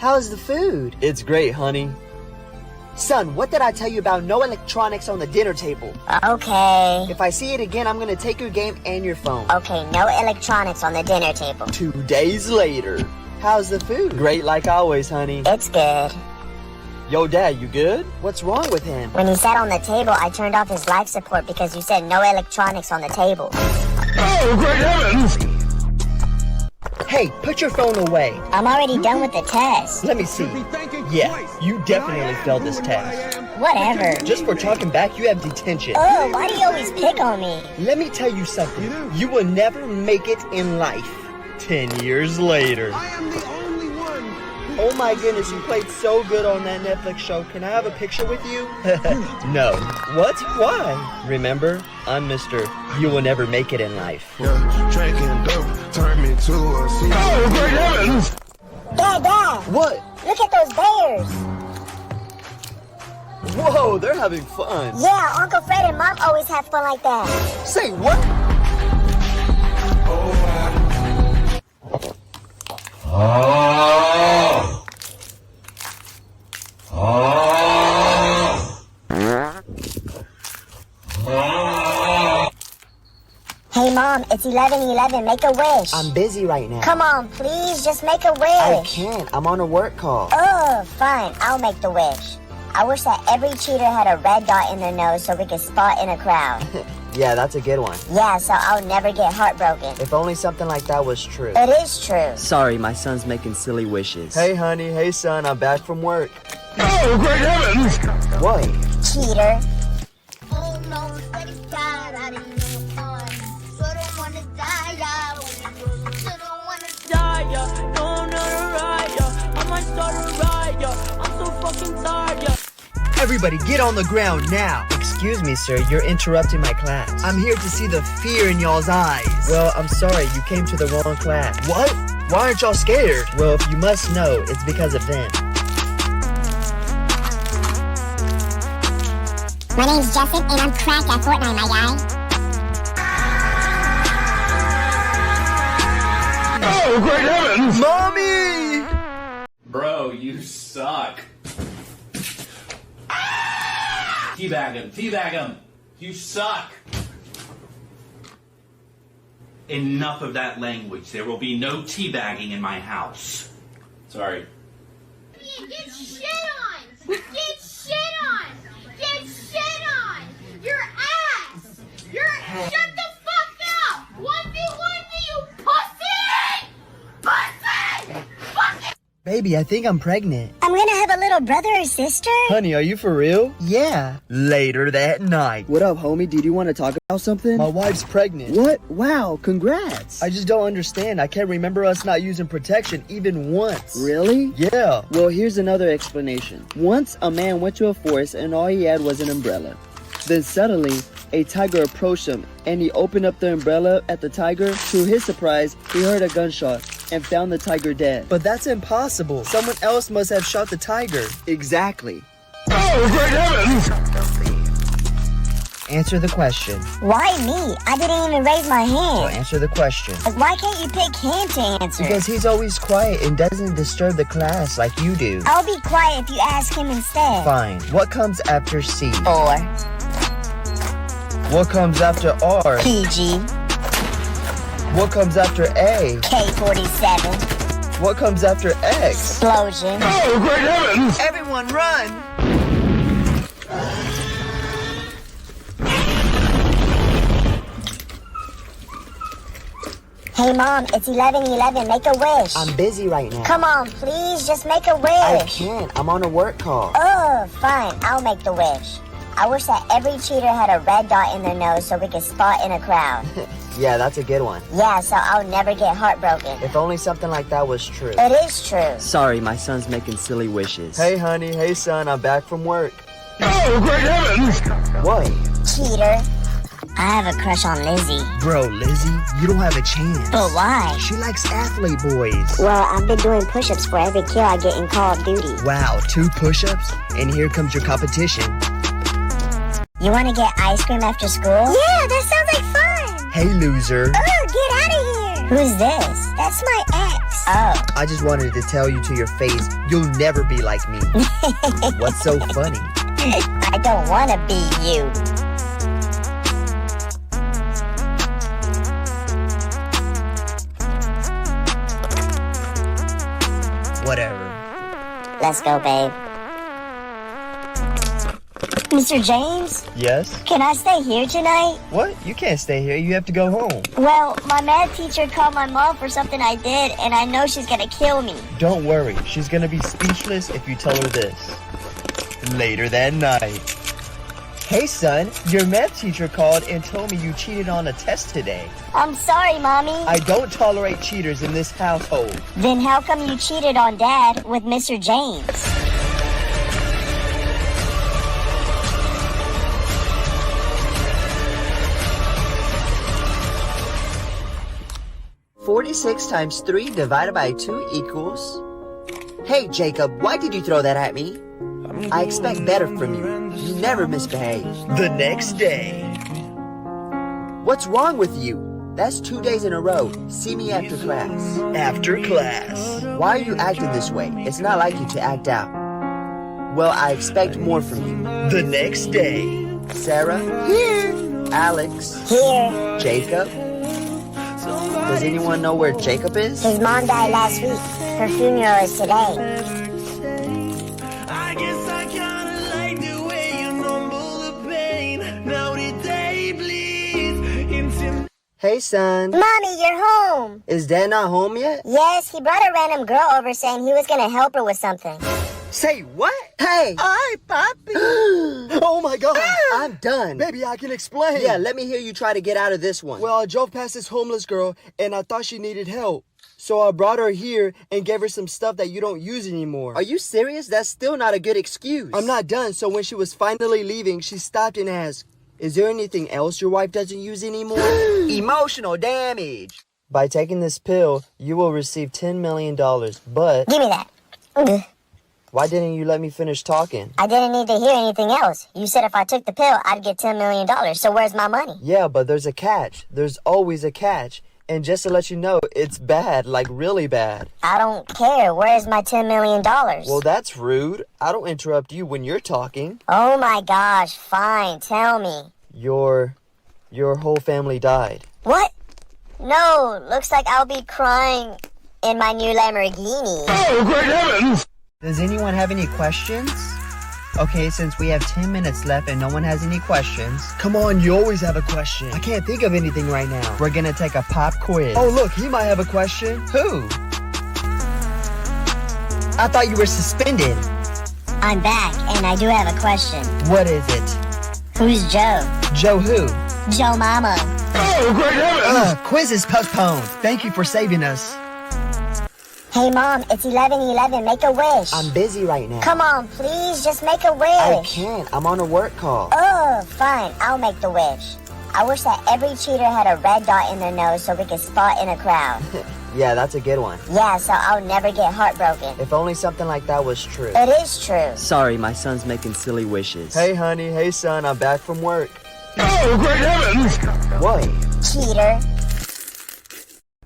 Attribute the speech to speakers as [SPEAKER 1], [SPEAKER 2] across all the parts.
[SPEAKER 1] How's the food?
[SPEAKER 2] It's great, honey.
[SPEAKER 1] Son, what did I tell you about no electronics on the dinner table?
[SPEAKER 3] Okay.
[SPEAKER 1] If I see it again, I'm gonna take your game and your phone.
[SPEAKER 3] Okay, no electronics on the dinner table.
[SPEAKER 2] 2 days later.
[SPEAKER 1] How's the food?
[SPEAKER 2] Great like always, honey.
[SPEAKER 3] It's good.
[SPEAKER 2] Yo, Dad, you good?
[SPEAKER 1] What's wrong with him?
[SPEAKER 3] When he sat on the table, I turned off his life support because you said no electronics on the table.
[SPEAKER 4] Oh, great heavens!
[SPEAKER 1] Hey, put your phone away.
[SPEAKER 3] I'm already done with the test.
[SPEAKER 1] Let me see. Yeah, you definitely failed this test.
[SPEAKER 3] Whatever.
[SPEAKER 1] Just for talking back, you have detention.
[SPEAKER 3] Oh, why do you always pick on me?
[SPEAKER 1] Let me tell you something. You will never make it in life.
[SPEAKER 2] 10 years later.
[SPEAKER 4] I am the only one.
[SPEAKER 1] Oh my goodness, you played so good on that Netflix show. Can I have a picture with you?
[SPEAKER 2] No.
[SPEAKER 1] What? Why?
[SPEAKER 2] Remember, I'm Mr. You will never make it in life.
[SPEAKER 4] Yeah, drinking dope turned me to a sea. Oh, great heavens!
[SPEAKER 3] Dad,
[SPEAKER 1] What?
[SPEAKER 3] look at those bears.
[SPEAKER 2] Whoa, they're having fun.
[SPEAKER 3] Yeah, Uncle Fred and Mom always have fun like that.
[SPEAKER 1] Say what?
[SPEAKER 3] Hey Mom, it's 11:11. Make a wish.
[SPEAKER 1] I'm busy right now.
[SPEAKER 3] Come on, please, just make a
[SPEAKER 1] I
[SPEAKER 3] wish.
[SPEAKER 1] can't. I'm on a work call.
[SPEAKER 3] Oh, fine. I'll make the wish. I wish that every cheater had a red dot in their nose so we could spot in a crowd.
[SPEAKER 1] Yeah, that's a good one.
[SPEAKER 3] Yeah, so I'll never get heartbroken.
[SPEAKER 1] If only something like that was true.
[SPEAKER 3] It is true.
[SPEAKER 2] Sorry, my son's making silly wishes.
[SPEAKER 1] Hey, honey. Hey, son. I'm back from work.
[SPEAKER 4] Oh, great heavens!
[SPEAKER 1] What?
[SPEAKER 3] Cheater.
[SPEAKER 1] Everybody, get on the ground now. Excuse me, sir. You're interrupting my class. I'm here to see the fear in y'all's eyes. Well, I'm sorry. You came to the wrong class. What? Why aren't y'all scared? Well, if you must know, it's because of them.
[SPEAKER 5] My name's Justin, and I'm cracked at Fortnite, my guy.
[SPEAKER 4] Oh, great heavens!
[SPEAKER 1] Mommy!
[SPEAKER 6] Bro, you suck. Teabag him. You suck. Enough of that language. There will be no teabagging in my house. Sorry.
[SPEAKER 7] Get shit on! Get shit on! Get shit on! Your ass! Shut the fuck up! 1v1 me, you pussy! Pussy! Fucking
[SPEAKER 1] Baby, I think I'm pregnant.
[SPEAKER 3] I'm gonna have a little brother or sister?
[SPEAKER 2] Honey, are you for real?
[SPEAKER 1] Yeah.
[SPEAKER 2] Later that night.
[SPEAKER 1] What up, homie? Did you want to talk about something?
[SPEAKER 2] My wife's pregnant.
[SPEAKER 1] What? Wow, congrats.
[SPEAKER 2] I just don't understand. I can't remember us not using protection even once.
[SPEAKER 1] Really?
[SPEAKER 2] Yeah.
[SPEAKER 1] Well, here's another explanation. Once, a man went to a forest and all he had was an umbrella. Then suddenly, a tiger approached him and he opened up the umbrella at the tiger. To his surprise, he heard a gunshot and found the tiger dead.
[SPEAKER 2] But that's impossible. Someone else must have shot the tiger.
[SPEAKER 1] Exactly.
[SPEAKER 4] Oh, great heavens!
[SPEAKER 1] Answer the question.
[SPEAKER 3] Why me? I didn't even raise my
[SPEAKER 1] Well,
[SPEAKER 3] hand.
[SPEAKER 1] answer the question.
[SPEAKER 3] Like, why can't you pick him to answer?
[SPEAKER 1] Because he's always quiet and doesn't disturb the class like you do.
[SPEAKER 3] I'll be quiet if you ask him instead.
[SPEAKER 1] Fine. What comes after C?
[SPEAKER 3] Or
[SPEAKER 2] What comes after R?
[SPEAKER 3] PG,
[SPEAKER 2] What comes after A?
[SPEAKER 3] K-47,
[SPEAKER 2] What comes after X?
[SPEAKER 3] explosion.
[SPEAKER 4] Oh, great heavens!
[SPEAKER 1] Everyone run!
[SPEAKER 3] Hey Mom, it's 11:11. Make a wish.
[SPEAKER 1] I'm busy right now.
[SPEAKER 3] Come on, please, just make a
[SPEAKER 1] I
[SPEAKER 3] wish.
[SPEAKER 1] can't. I'm on a work call.
[SPEAKER 3] Oh, fine. I'll make the wish. I wish that every cheater had a red dot in their nose so we could spot in a crowd.
[SPEAKER 1] Yeah, that's a good one.
[SPEAKER 3] Yeah, so I'll never get heartbroken.
[SPEAKER 1] If only something like that was true.
[SPEAKER 3] It is true.
[SPEAKER 2] Sorry, my son's making silly wishes.
[SPEAKER 1] Hey, honey. Hey, son. I'm back from work.
[SPEAKER 4] Oh, great heavens!
[SPEAKER 1] What?
[SPEAKER 3] Cheater. I have a crush on Lizzie.
[SPEAKER 1] Bro, Lizzie, you don't have a chance.
[SPEAKER 3] But why?
[SPEAKER 1] She likes athlete boys.
[SPEAKER 3] Well, I've been doing push-ups for every kill I get in Call of Duty.
[SPEAKER 1] Wow, 2 push-ups? And here comes your competition.
[SPEAKER 3] You want to get ice cream after school? Yeah, that sounds like fun.
[SPEAKER 1] Hey, loser.
[SPEAKER 3] Oh, get out of here. Who's this? That's my ex. Oh.
[SPEAKER 1] I just wanted to tell you to your face, you'll never be like me. What's so funny?
[SPEAKER 3] I don't want to be you.
[SPEAKER 1] Whatever.
[SPEAKER 3] Let's go, babe. Mr. James,
[SPEAKER 1] Yes?
[SPEAKER 3] can I stay here tonight?
[SPEAKER 1] What? You can't stay here. You have to go home.
[SPEAKER 3] Well, my math teacher called my mom for something I did, and I know she's gonna kill me.
[SPEAKER 1] Don't worry. She's gonna be speechless if you tell her this. Later that night. Hey, son. Your math teacher called and told me you cheated on a test today.
[SPEAKER 3] I'm sorry, Mommy.
[SPEAKER 1] I don't tolerate cheaters in this household.
[SPEAKER 3] Then how come you cheated on Dad with Mr. James?
[SPEAKER 1] $46 times 3 divided by 2 equals... Hey, Jacob, why did you throw that at me? I expect better from you. You never misbehave. The next day. What's wrong with you? That's 2 days in a row. See me after class. After class. Why are you acting this way? It's not like you to act out. Well, I expect more from you. The next day. Sarah? Here. Alex?
[SPEAKER 3] Here.
[SPEAKER 1] Jacob? Does anyone know where Jacob is?
[SPEAKER 3] His mom died last week. Her funeral is today.
[SPEAKER 4] I guess I kinda like the way you numble the pain. Now the day bleeds into.
[SPEAKER 1] Hey, son.
[SPEAKER 3] Mommy, you're home.
[SPEAKER 1] Is Dad not home yet?
[SPEAKER 3] Yes, he brought a random girl over saying he was gonna help her with something.
[SPEAKER 1] Say what? Hey!
[SPEAKER 2] Hi, Papi.
[SPEAKER 1] Oh my god! I'm done.
[SPEAKER 2] Baby, I can explain.
[SPEAKER 1] Yeah, let me hear you try to get out of this one.
[SPEAKER 2] Well, I drove past this homeless girl and I thought she needed help. So I brought her here and gave her some stuff that you don't use anymore.
[SPEAKER 1] Are you serious? That's still not a good excuse.
[SPEAKER 2] I'm not done. So when she was finally leaving, she stopped and asked, "Is there anything else your wife doesn't use anymore?"
[SPEAKER 1] Emotional damage. By taking this pill, you will receive $10 million, but
[SPEAKER 3] Give me that. Ugh.
[SPEAKER 1] why didn't you let me finish talking?
[SPEAKER 3] I didn't need to hear anything else. You said if I took the pill, I'd get $10 million. So where's my money?
[SPEAKER 1] Yeah, but there's a catch. There's always a catch. And just to let you know, it's bad, like really bad.
[SPEAKER 3] I don't care. Where's my $10 million?
[SPEAKER 1] Well, that's rude. I don't interrupt you when you're talking.
[SPEAKER 3] Oh my gosh, fine. Tell me.
[SPEAKER 1] Your whole family died.
[SPEAKER 3] What? No, looks like I'll be crying in my new Lamborghini.
[SPEAKER 4] Oh, great heavens!
[SPEAKER 1] Does anyone have any questions? Okay, since we have 10 minutes left and no one has any questions,
[SPEAKER 2] Come on, you always have a question.
[SPEAKER 1] I can't think of anything right now. We're gonna take a pop quiz.
[SPEAKER 2] Oh, look, he might have a question.
[SPEAKER 1] Who? I thought you were suspended.
[SPEAKER 3] I'm back, and I do have a question.
[SPEAKER 1] What is it?
[SPEAKER 3] Who's Joe?
[SPEAKER 1] Joe who?
[SPEAKER 3] Joe Mama.
[SPEAKER 4] Oh, great heavens!
[SPEAKER 1] Quiz is postponed. Thank you for saving us.
[SPEAKER 3] Hey, Mom, it's 11:11. Make a wish.
[SPEAKER 1] I'm busy right now.
[SPEAKER 3] Come on, please, just make a wish.
[SPEAKER 1] I can't. I'm on a work call.
[SPEAKER 3] Oh, fine. I'll make the wish. I wish that every cheater had a red dot in their nose so we could spot in a crowd.
[SPEAKER 1] Yeah, that's a good one.
[SPEAKER 3] Yeah, so I'll never get heartbroken.
[SPEAKER 1] If only something like that was true.
[SPEAKER 3] It is true.
[SPEAKER 1] Sorry, my son's making silly wishes. Hey, honey. Hey, son. I'm back from work.
[SPEAKER 4] Oh, great heavens!
[SPEAKER 1] What?
[SPEAKER 3] Cheater.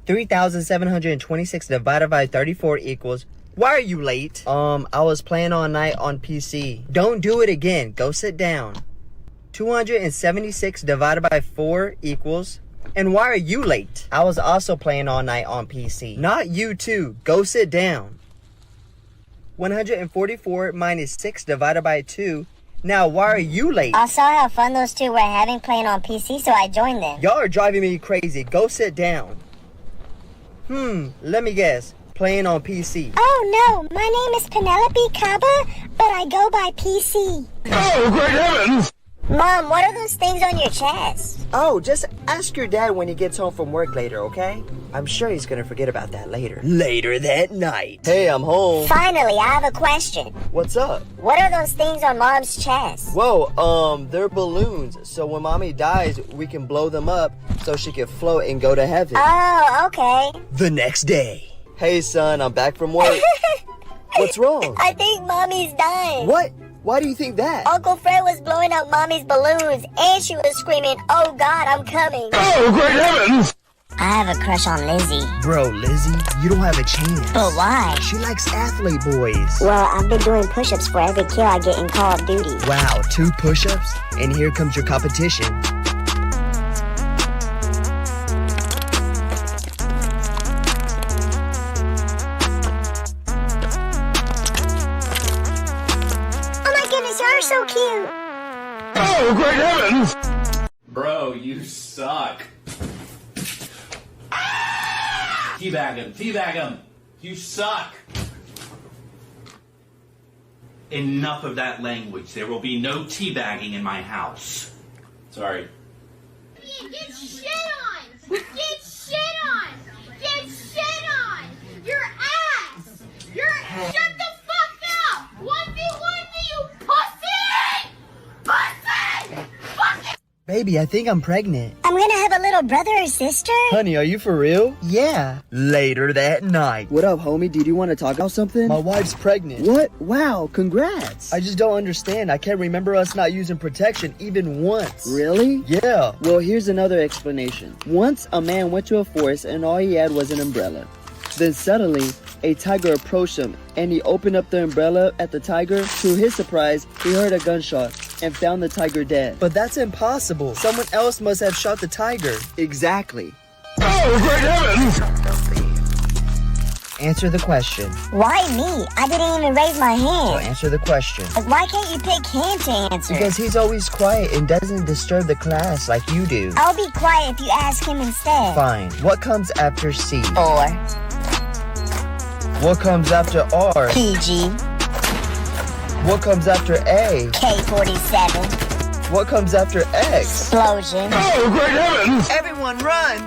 [SPEAKER 1] 3,726 divided by 34 equals... Why are you late? I was playing all night on PC. Don't do it again. Go sit down. 276 divided by 4 equals... And why are you late? I was also playing all night on PC. Not you too. Go sit down. 144 minus 6 divided by 2. Now, why are you late?
[SPEAKER 3] I saw how fun those two were having playing on PC, so I joined them.
[SPEAKER 1] Y'all are driving me crazy. Go sit down. Let me guess. Playing on PC.
[SPEAKER 3] Oh no, my name is Penelope Caba, but I go by PC.
[SPEAKER 4] Oh, great heavens!
[SPEAKER 3] Mom, what are those things on your chest?
[SPEAKER 1] Oh, just ask your dad when he gets home from work later, okay? I'm sure he's gonna forget about that later. Later that night. Hey, I'm home.
[SPEAKER 3] Finally, I have a question.
[SPEAKER 1] What's up?
[SPEAKER 3] What are those things on Mom's chest?
[SPEAKER 1] Whoa, they're balloons. So when mommy dies, we can blow them up so she can float and go to heaven.
[SPEAKER 3] Oh, okay.
[SPEAKER 1] The next day. Hey, son, I'm back from work. What's wrong?
[SPEAKER 3] I think Mommy's dying.
[SPEAKER 1] What? Why do you think that?
[SPEAKER 3] Uncle Fred was blowing up Mommy's balloons, and she was screaming, "Oh God, I'm coming."
[SPEAKER 4] Oh, great heavens!
[SPEAKER 3] I have a crush on Lizzie.
[SPEAKER 1] Bro, Lizzie, you don't have a chance.
[SPEAKER 3] But why?
[SPEAKER 1] She likes athlete boys.
[SPEAKER 3] Well, I've been doing push-ups for every kill I get in Call of Duty.
[SPEAKER 1] Wow, 2 push-ups? And here comes your competition.
[SPEAKER 3] Oh my goodness, you're so cute.
[SPEAKER 8] Oh, great heavens!
[SPEAKER 6] Bro, you suck. Teabag him, teabag him. You suck. Enough of that language. There will be no teabagging in my house. Sorry.
[SPEAKER 7] Get shit on! Get shit on! Get shit on! Your ass! Shut the fuck up! 1v1 me, you pussy! Pussy! Fucking
[SPEAKER 1] Baby, I think I'm pregnant.
[SPEAKER 3] I'm gonna have a little brother or sister?
[SPEAKER 2] Honey, are you for real?
[SPEAKER 1] Yeah. Later that night.
[SPEAKER 2] What up, homie? Did you want to talk about something? My wife's pregnant. What? Wow, congrats. I just don't understand. I can't remember us not using protection even once. Really? Yeah. Well, here's another explanation. Once a man went to a forest and all he had was an umbrella. Then suddenly, a tiger approached him and he opened up the umbrella at the tiger. To his surprise, he heard a gunshot and found the tiger dead. But that's impossible. Someone else must have shot the tiger. Exactly.
[SPEAKER 8] Oh, great heavens!
[SPEAKER 1] Answer the question.
[SPEAKER 3] Why me? I didn't even raise my
[SPEAKER 1] So
[SPEAKER 3] hand.
[SPEAKER 1] answer the question.
[SPEAKER 3] Like, why can't you pick him to answer?
[SPEAKER 1] Because he's always quiet and doesn't disturb the class like you do.
[SPEAKER 3] I'll be quiet if you ask him instead.
[SPEAKER 1] Fine. What comes after C?
[SPEAKER 3] 4.
[SPEAKER 1] What comes after R?
[SPEAKER 3] PG.
[SPEAKER 1] What comes after A?
[SPEAKER 3] K-47.
[SPEAKER 1] What comes after X?
[SPEAKER 3] Explosion.
[SPEAKER 8] Oh, great heavens!
[SPEAKER 1] Everyone run!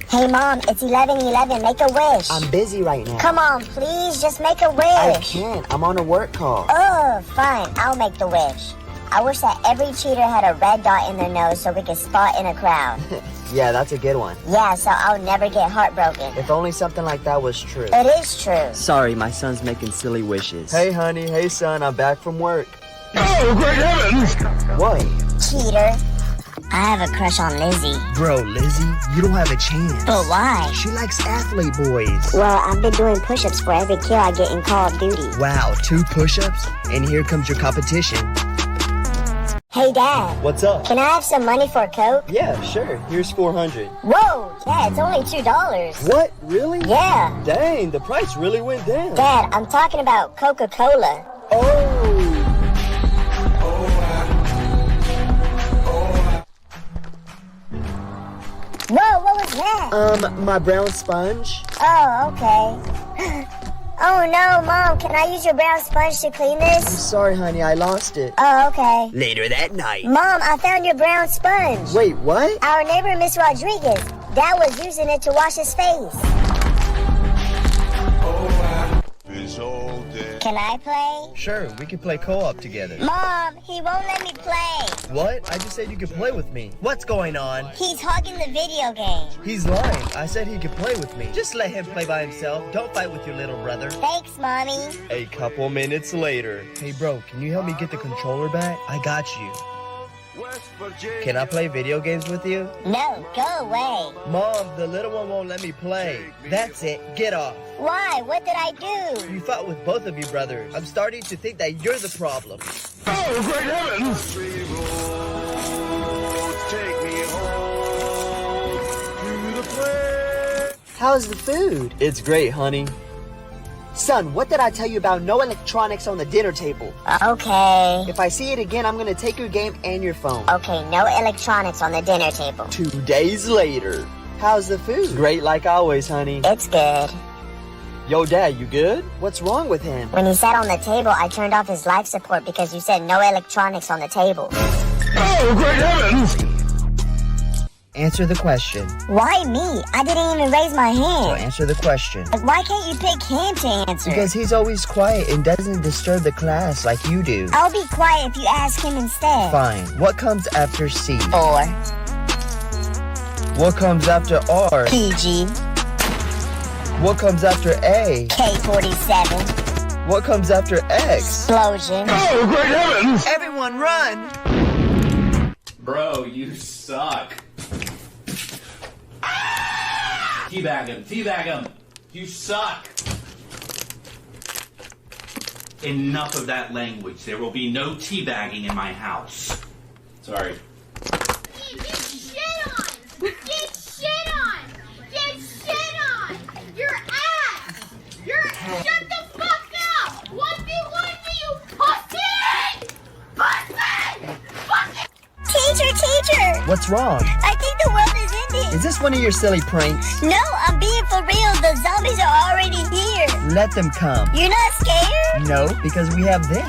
[SPEAKER 3] Hey mom, it's 11:11. Make a wish.
[SPEAKER 2] I'm busy right now.
[SPEAKER 3] Come on, please, just make a
[SPEAKER 2] I
[SPEAKER 3] wish.
[SPEAKER 2] can't. I'm on a work call.
[SPEAKER 3] Oh, fine. I'll make the wish. I wish that every cheater had a red dot in their nose so we could spot in a crowd.
[SPEAKER 2] Yeah, that's a good one.
[SPEAKER 3] Yeah, so I'll never get heartbroken.
[SPEAKER 2] If only something like that was true.
[SPEAKER 3] It is true.
[SPEAKER 2] Sorry, my son's making silly wishes. Hey, honey. Hey, son. I'm back from work.
[SPEAKER 8] Oh, great heavens!
[SPEAKER 2] What?
[SPEAKER 3] Cheater. I have a crush on Lizzie.
[SPEAKER 1] Bro, Lizzie, you don't have a chance.
[SPEAKER 3] But why?
[SPEAKER 1] She likes athlete boys.
[SPEAKER 3] Well, I've been doing push-ups for every kill I get in Call of Duty.
[SPEAKER 1] Wow, 2 push-ups? And here comes your competition.
[SPEAKER 3] Hey, Dad.
[SPEAKER 2] What's up?
[SPEAKER 3] Can I have some money for a Coke?
[SPEAKER 2] Yeah, sure. Here's $400.
[SPEAKER 3] Whoa, Dad, it's only $2.
[SPEAKER 2] What? Really?
[SPEAKER 3] Yeah.
[SPEAKER 2] Dang, the price really went down.
[SPEAKER 3] Dad, I'm talking about Coca-Cola.
[SPEAKER 2] Oh.
[SPEAKER 3] Whoa, what was that?
[SPEAKER 2] My brown sponge.
[SPEAKER 3] Oh, okay. Oh no, Mom, can I use your brown sponge to clean
[SPEAKER 2] I'm
[SPEAKER 3] this?
[SPEAKER 2] sorry, honey. I lost it.
[SPEAKER 3] Oh, okay.
[SPEAKER 1] Later that night.
[SPEAKER 3] Mom, I found your brown sponge.
[SPEAKER 2] Wait, what?
[SPEAKER 3] Our neighbor, Miss Rodriguez, Dad was using it to wash his face. Can I play?
[SPEAKER 1] Sure, we can play co-op together.
[SPEAKER 3] Mom, he won't let me play.
[SPEAKER 1] What? I just said you could play with me. What's going on?
[SPEAKER 3] He's hogging the video game.
[SPEAKER 1] He's lying. I said he could play with me. Just let him play by himself. Don't fight with your little brother.
[SPEAKER 3] Thanks, Mommy.
[SPEAKER 1] A couple minutes later. Hey, bro, can you help me get the controller back? I got you. Can I play video games with you?
[SPEAKER 3] No, go away.
[SPEAKER 1] Mom, the little one won't let me play. That's it. Get off.
[SPEAKER 3] Why? What did I do?
[SPEAKER 1] You fought with both of you brothers. I'm starting to think that you're the problem.
[SPEAKER 8] Oh, great heavens!
[SPEAKER 2] How's the food? It's great, honey. Son, what did I tell you about no electronics on the dinner table?
[SPEAKER 3] Okay.
[SPEAKER 2] If I see it again, I'm gonna take your game and your phone.
[SPEAKER 3] Okay, no electronics on the dinner table.
[SPEAKER 2] 2 days later. How's the food? Great like always, honey.
[SPEAKER 3] It's good.
[SPEAKER 2] Yo, Dad, you good? What's wrong with him?
[SPEAKER 3] When he sat on the table, I turned off his life support because you said no electronics on the table.
[SPEAKER 8] Oh, great heavens!
[SPEAKER 1] Answer the question.
[SPEAKER 3] Why me? I didn't even raise my
[SPEAKER 1] So
[SPEAKER 3] hand.
[SPEAKER 1] answer the question.
[SPEAKER 3] Like, why can't you pick him to answer?
[SPEAKER 1] Because he's always quiet and doesn't disturb the class like you do.
[SPEAKER 3] I'll be quiet if you ask him instead.
[SPEAKER 1] Fine. What comes after C?
[SPEAKER 3] 4.
[SPEAKER 1] What comes after R?
[SPEAKER 3] PG.
[SPEAKER 1] What comes after A?
[SPEAKER 3] K-47.
[SPEAKER 2] What comes after X?
[SPEAKER 3] Explosion.
[SPEAKER 8] Oh, great heavens!
[SPEAKER 1] Everyone run!
[SPEAKER 6] Bro, you suck. Teabag him, teabag him. You suck. Enough of that language. There will be no teabagging in my house. Sorry.
[SPEAKER 7] Get shit on! Get shit on! Get shit on! Your ass! Shut the fuck up! 1v1 me, you pussy! Pussy! Fucking
[SPEAKER 3] Teacher!
[SPEAKER 2] What's wrong?
[SPEAKER 3] I think the world is ending.
[SPEAKER 2] Is this one of your silly pranks?
[SPEAKER 3] No, I'm being for real. The zombies are already here.
[SPEAKER 2] Let them come.
[SPEAKER 3] You're not scared?
[SPEAKER 2] No, because we have them.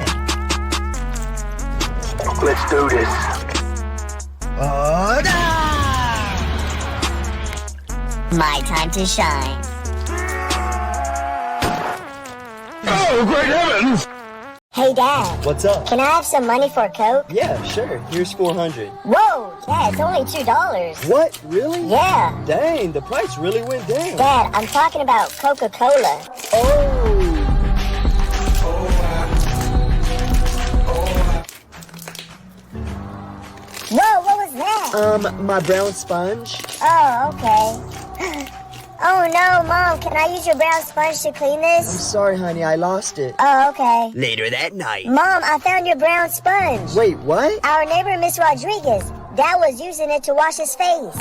[SPEAKER 8] Let's do this.
[SPEAKER 3] My time to shine.
[SPEAKER 8] Oh, great heavens!
[SPEAKER 3] Hey, Dad.
[SPEAKER 2] What's up?
[SPEAKER 3] Can I have some money for a Coke?
[SPEAKER 2] Yeah, sure. Here's 400.
[SPEAKER 3] Whoa, Dad, it's only $2.
[SPEAKER 2] What? Really?
[SPEAKER 3] Yeah.
[SPEAKER 2] Dang, the price really went down.
[SPEAKER 3] Dad, I'm talking about Coca-Cola.
[SPEAKER 2] Oh.
[SPEAKER 3] Whoa, what was that?
[SPEAKER 2] My brown sponge.
[SPEAKER 3] Oh, okay. Oh no, Mom, can I use your brown sponge to clean
[SPEAKER 2] I'm
[SPEAKER 3] this?
[SPEAKER 2] sorry, honey, I lost it.
[SPEAKER 3] Oh, okay.
[SPEAKER 1] Later that night.
[SPEAKER 3] Mom, I found your brown sponge.
[SPEAKER 2] Wait, what?
[SPEAKER 3] Our neighbor, Miss Rodriguez, Dad was using it to wash his face.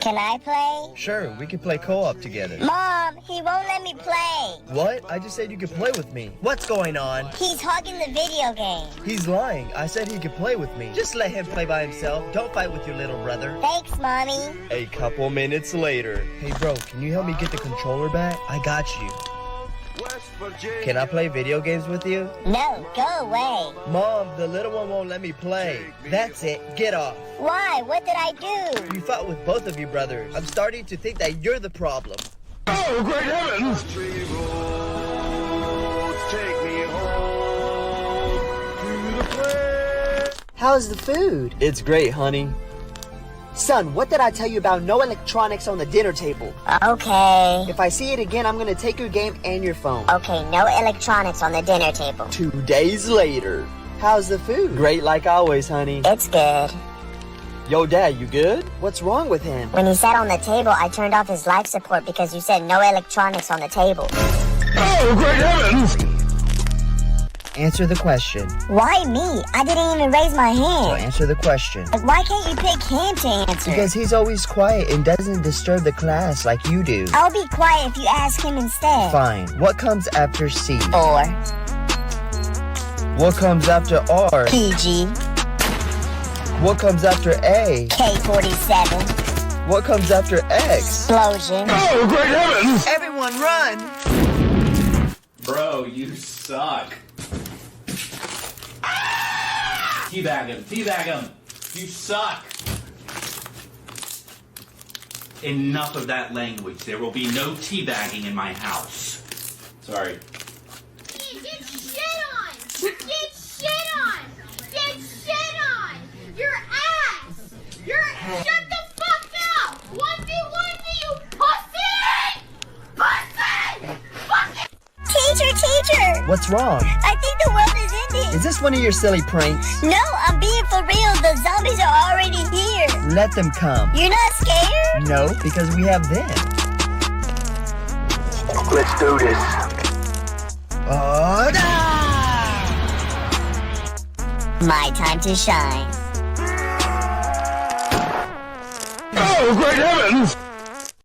[SPEAKER 3] Can I play?
[SPEAKER 2] Sure, we can play co-op together.
[SPEAKER 3] Mom, he won't let me play.
[SPEAKER 2] What? I just said you could play with me. What's going on?
[SPEAKER 3] He's hogging the video game.
[SPEAKER 2] He's lying. I said he could play with me. Just let him play by himself. Don't fight with your little brother.
[SPEAKER 3] Thanks, Mommy.
[SPEAKER 2] A couple minutes later. Hey, bro, can you help me get the controller back? I got you. Can I play video games with you?
[SPEAKER 3] No, go away.
[SPEAKER 2] Mom, the little one won't let me play. That's it. Get off.
[SPEAKER 3] Why? What did I do?
[SPEAKER 2] You fought with both of you brothers. I'm starting to think that you're the problem.
[SPEAKER 8] Oh, great heavens!
[SPEAKER 2] How's the food? It's great, honey. Son, what did I tell you about no electronics on the dinner table?
[SPEAKER 3] Okay.
[SPEAKER 2] If I see it again, I'm gonna take your game and your phone.
[SPEAKER 3] Okay, no electronics on the dinner table.
[SPEAKER 2] 2 days later. How's the food? Great like always, honey.
[SPEAKER 3] It's good.
[SPEAKER 2] Yo, Dad, you good? What's wrong with him?
[SPEAKER 3] When he sat on the table, I turned off his life support because you said no electronics on the table.
[SPEAKER 8] Oh, great heavens!
[SPEAKER 2] Answer the question.
[SPEAKER 3] Why me? I didn't even raise my
[SPEAKER 2] So
[SPEAKER 3] hand.
[SPEAKER 2] answer the question.
[SPEAKER 3] Like, why can't you pick him to answer?
[SPEAKER 2] Because he's always quiet and doesn't disturb the class like you do.
[SPEAKER 3] I'll be quiet if you ask him instead.
[SPEAKER 2] Fine. What comes after C?
[SPEAKER 3] Or
[SPEAKER 2] What comes after R?
[SPEAKER 3] PG,
[SPEAKER 2] What comes after A?
[SPEAKER 3] K-47,
[SPEAKER 2] What comes after X?
[SPEAKER 3] Explosion.
[SPEAKER 8] Oh, great heavens!
[SPEAKER 1] Everyone run!
[SPEAKER 6] Bro, you suck. Teabag him, teabag him. You suck. Enough of that language. There will be no teabagging in my house. Sorry.
[SPEAKER 7] Get shit on! Get shit on! Get shit on! Your ass! Shut the fuck up! 1v1 me, you pussy! Pussy! Fucking
[SPEAKER 3] Teacher!
[SPEAKER 2] What's wrong?
[SPEAKER 3] I think the world is ending.
[SPEAKER 2] Is this one of your silly pranks?
[SPEAKER 3] No, I'm being for real. The zombies are already here.
[SPEAKER 2] Let them come.
[SPEAKER 3] You're not scared?
[SPEAKER 2] No, because we have them.
[SPEAKER 8] Let's do this.
[SPEAKER 3] My time to shine.
[SPEAKER 8] Oh, great heavens!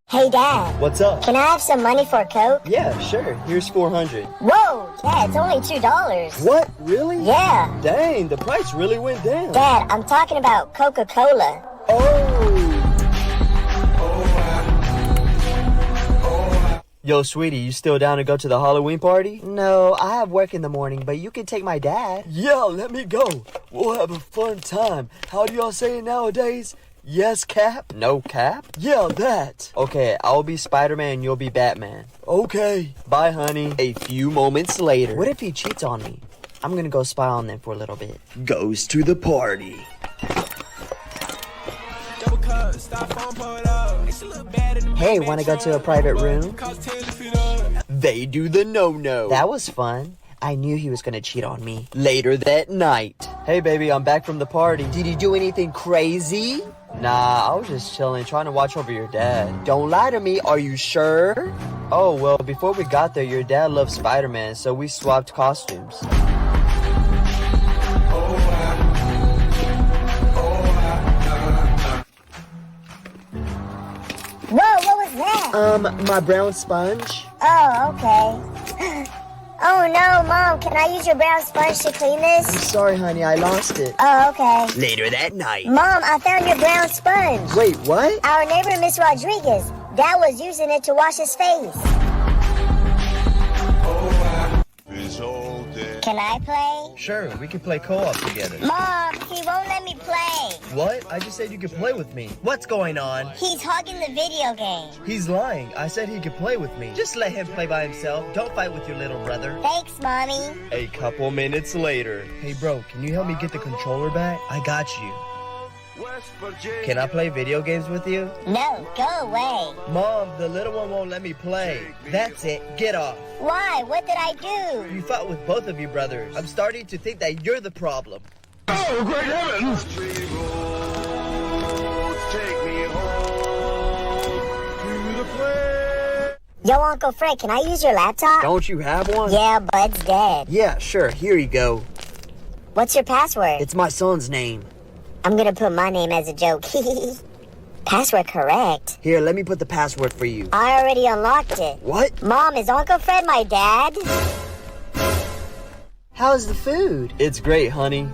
[SPEAKER 3] Hey, Dad.
[SPEAKER 2] What's up?
[SPEAKER 3] Can I have some money for a Coke?
[SPEAKER 2] Yeah, sure. Here's 400.
[SPEAKER 3] Whoa, Dad, it's only $2.
[SPEAKER 2] What? Really?
[SPEAKER 3] Yeah.
[SPEAKER 2] Dang, the price really went down.
[SPEAKER 3] Dad, I'm talking about Coca-Cola.
[SPEAKER 2] Oh! Yo, sweetie, you still down to go to the Halloween party? No, I have work in the morning, but you can take my dad. Yeah, let me go. We'll have a fun time. How do y'all say it nowadays? Yes, Cap? No, Cap? Yeah, that. Okay, I'll be Spider-Man, you'll be Batman. Okay. Bye, honey. A few moments later. What if he cheats on me? I'm gonna go spy on them for a little bit. Goes to the party.
[SPEAKER 9] Double cup.
[SPEAKER 2] Hey, wanna go to a private room? They do the no-no. That was fun. I knew he was gonna cheat on me. Later that night. Hey baby, I'm back from the party. Did he do anything crazy? Nah, I was just chilling, trying to watch over your dad. Don't lie to me, are you sure? Oh, well, before we got there, your dad loved Spider-Man, so we swapped costumes.
[SPEAKER 3] Whoa, what was that?
[SPEAKER 2] My brown sponge.
[SPEAKER 3] Oh, okay. Oh no, Mom, can I use your brown sponge to clean
[SPEAKER 2] I'm
[SPEAKER 3] this?
[SPEAKER 2] sorry, honey, I lost it.
[SPEAKER 3] Oh, okay.
[SPEAKER 2] Later that night.
[SPEAKER 3] Mom, I found your brown sponge.
[SPEAKER 2] Wait, what?
[SPEAKER 3] Our neighbor, Miss Rodriguez, Dad was using it to wash his face. Can I play?
[SPEAKER 1] Sure, we can play co-op together.
[SPEAKER 3] Mom, he won't let me play.
[SPEAKER 1] What? I just said you could play with me. What's going on?
[SPEAKER 3] He's hogging the video game.
[SPEAKER 1] He's lying. I said he could play with me. Just let him play by himself. Don't fight with your little brother.
[SPEAKER 3] Thanks, Mommy.
[SPEAKER 1] A couple minutes later. Hey bro, can you help me get the controller back? I got you. Can I play video games with you?
[SPEAKER 3] No, go away.
[SPEAKER 1] Mom, the little one won't let me play. That's it. Get off.
[SPEAKER 3] Why? What did I do?
[SPEAKER 1] You fought with both of you brothers. I'm starting to think that you're the problem.
[SPEAKER 8] Oh, great heavens!
[SPEAKER 3] Yo, Uncle Fred, can I use your laptop?
[SPEAKER 2] Don't you have one?
[SPEAKER 3] Yeah, but it's dead.
[SPEAKER 2] Yeah, sure, here you go.
[SPEAKER 3] What's your password?
[SPEAKER 2] It's my son's name.
[SPEAKER 3] I'm gonna put my name as a joke. Password correct.
[SPEAKER 2] Here, let me put the password for you.
[SPEAKER 3] I already unlocked it.
[SPEAKER 2] What?
[SPEAKER 3] Mom, is Uncle Fred my dad?
[SPEAKER 2] How's the food? It's great, honey.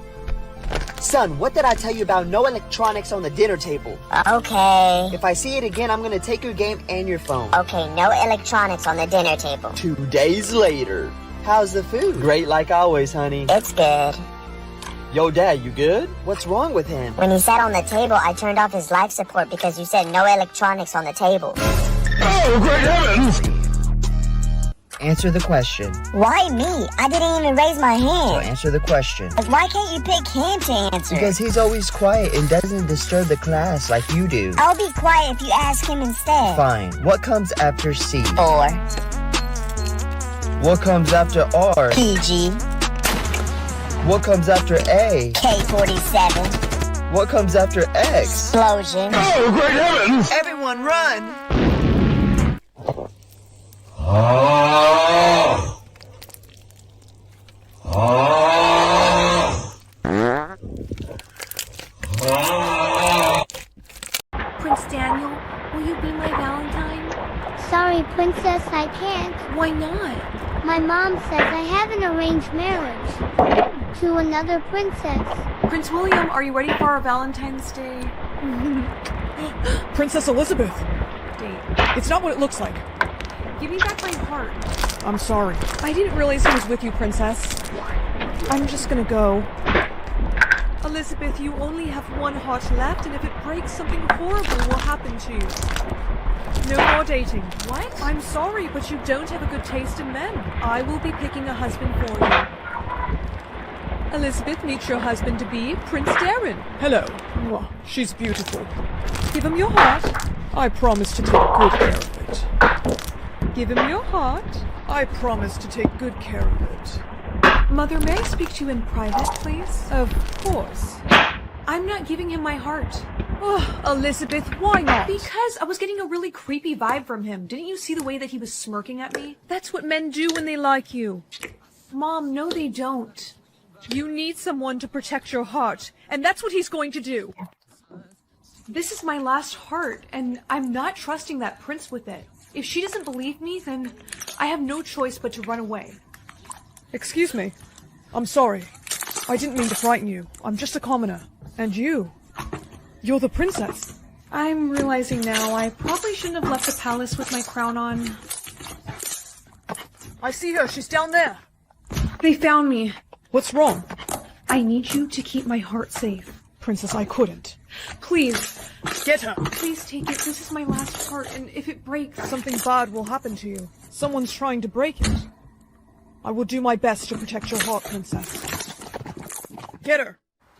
[SPEAKER 2] Son, what did I tell you about no electronics on the dinner table?
[SPEAKER 3] Okay.
[SPEAKER 2] If I see it again, I'm gonna take your game and your phone.
[SPEAKER 3] Okay, no electronics on the dinner table.
[SPEAKER 2] 2 days later. How's the food? Great like always, honey.
[SPEAKER 3] It's good.
[SPEAKER 2] Yo, Dad, you good? What's wrong with him?
[SPEAKER 3] When he sat on the table, I turned off his life support because you said no electronics on the table.
[SPEAKER 8] Oh, great heavens!
[SPEAKER 1] Answer the question.
[SPEAKER 3] Why me? I didn't even raise my
[SPEAKER 1] So
[SPEAKER 3] hand.
[SPEAKER 1] answer the question.
[SPEAKER 3] Like, why can't you pick him to answer?
[SPEAKER 1] Because he's always quiet and doesn't disturb the class like you do.
[SPEAKER 3] I'll be quiet if you ask him instead.
[SPEAKER 1] Fine. What comes after C?
[SPEAKER 3] 4.
[SPEAKER 1] What comes after R?
[SPEAKER 3] PG.
[SPEAKER 1] What comes after A?
[SPEAKER 3] K-47.
[SPEAKER 1] What comes after X?
[SPEAKER 3] Explosion.
[SPEAKER 8] Oh, great heavens!
[SPEAKER 1] Everyone run!
[SPEAKER 9] Prince Daniel, will you be my Valentine?
[SPEAKER 5] Sorry, Princess, I can't.
[SPEAKER 9] Why not?
[SPEAKER 5] My mom says I have an arranged marriage to another princess.
[SPEAKER 9] Prince William, are you ready for our Valentine's Day?
[SPEAKER 10] Princess Elizabeth,
[SPEAKER 9] Date.
[SPEAKER 10] it's not what it looks like.
[SPEAKER 9] Give me back my heart.
[SPEAKER 10] I'm sorry. I didn't realize he was with you, Princess. I'm just gonna go.
[SPEAKER 9] Elizabeth, you only have one heart left, and if it breaks, something horrible will happen to you. No more dating. What? I'm sorry, but you don't have a good taste in men. I will be picking a husband for you. Elizabeth, meet your husband-to-be, Prince Darren.
[SPEAKER 10] Hello. Mwah, she's beautiful.
[SPEAKER 9] Give him your heart.
[SPEAKER 10] I promise to take good care of it.
[SPEAKER 9] Give him your heart.
[SPEAKER 10] I promise to take good care of it.
[SPEAKER 9] Mother, may I speak to you in private, please? Of course. I'm not giving him my heart. Oh, Elizabeth, why not? Because I was getting a really creepy vibe from him. Didn't you see the way that he was smirking at me? That's what men do when they like you. Mom, no they don't. You need someone to protect your heart, and that's what he's going to do. This is my last heart, and I'm not trusting that prince with it. If she doesn't believe me, then I have no choice but to run away.
[SPEAKER 10] Excuse me. I'm sorry. I didn't mean to frighten you. I'm just a commoner. And you're the princess.
[SPEAKER 9] I'm realizing now I probably shouldn't have left the palace with my crown on.
[SPEAKER 10] I see her. She's down there.
[SPEAKER 9] They found me.
[SPEAKER 10] What's wrong?
[SPEAKER 9] I need you to keep my heart safe.
[SPEAKER 10] Princess, I couldn't.
[SPEAKER 9] Please.
[SPEAKER 10] Get her.
[SPEAKER 9] Please take it. This is my last heart, and if it breaks...
[SPEAKER 10] Something bad will happen to you. Someone's trying to break it. I will do my best to protect your heart, Princess. Get her.